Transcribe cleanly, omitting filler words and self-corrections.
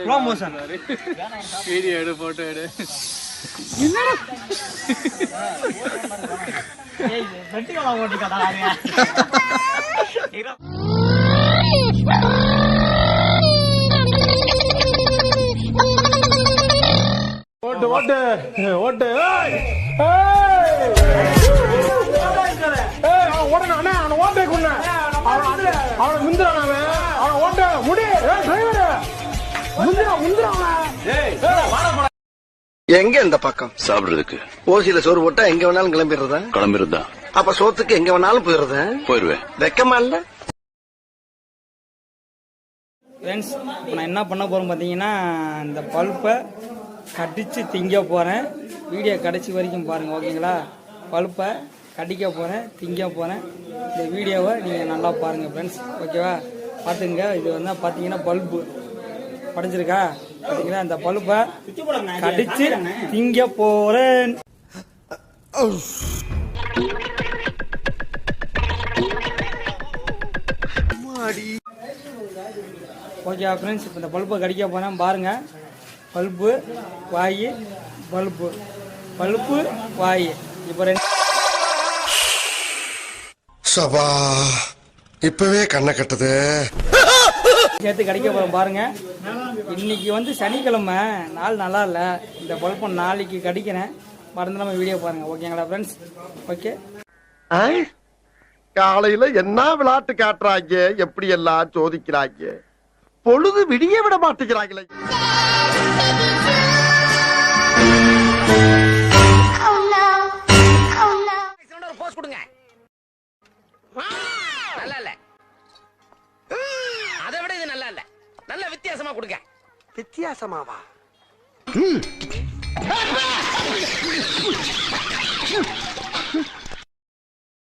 Promotion video எடு photo எடு என்னடா ஏய் வெட்டிகளா ஓட்டிக்கடா ஓட்டு ஓட்டு ஓட்டு ஏய் ஏய் ஓடணும் அண்ணா அவன ஓட்டே குண்ண அவன முந்திரானே அவன ஓட்ட முடி ஏய் டிரைவர் முந்திரா ஏய் வாடா எங்க இந்த பக்கம் சாப்பிடுறதுக்கு ஓசியில சோறு போட்டா எங்க வேணாலும் கிளம்பிடுறதா அப்ப சோத்துக்கு எங்க வேணாலும் போயிருவேன் வெக்கமா இல்ல ஃப்ரெண்ட்ஸ் நான் என்ன பண்ண போறேன் பாத்தீங்கன்னா இந்த பல்பை கடிச்சு திங்க போறேன். வீடியோ கடைசி வரைக்கும் பாருங்க ஓகேங்களா. பல்பை கடிக்க போறேன், திங்க போறேன். இந்த வீடியோவை நீங்க நல்லா பாருங்க ஃப்ரெண்ட்ஸ் ஓகேவா. பாத்துங்க இது வந்து பாத்தீங்கன்னா பல்பு படைஞ்சிருக்கா பாத்தீங்கன்னா இந்த பல்பை கடிச்சு திங்க போறேன். ஓகே ஃப்ரெண்ட்ஸ் இப்போ இந்த பல்பை கடிக்க போறேன் பாருங்க. பல்பு வாய் பல்பு பல்பு வாய் இப்போ சபா இப்பவே கண்ணை கட்டுது சேர்த்து கடிக்க போறோம் பாருங்க. இன்னைக்கு வந்து சனிக்கிழமை, நாள் நல்லா இல்லை. இந்த பல்பை நாளைக்கு கடிக்கிறேன். மறந்துடாம வீடியோ பாருங்க ஓகேங்களா ஃப்ரெண்ட்ஸ். ஓகே காலையில என்ன விளையாட்டு காட்டுறாங்க, எப்படி எல்லாம் சோதிக்கிறாங்க, பொழுது விடிய விட மாட்டேங்கிறாங்களே. போஸ் கொடுங்க. நல்லா இல்ல, அதை விட இது நல்லா இல்ல, நல்ல வித்தியாசமா கொடுங்க. வித்தியாசமாவா?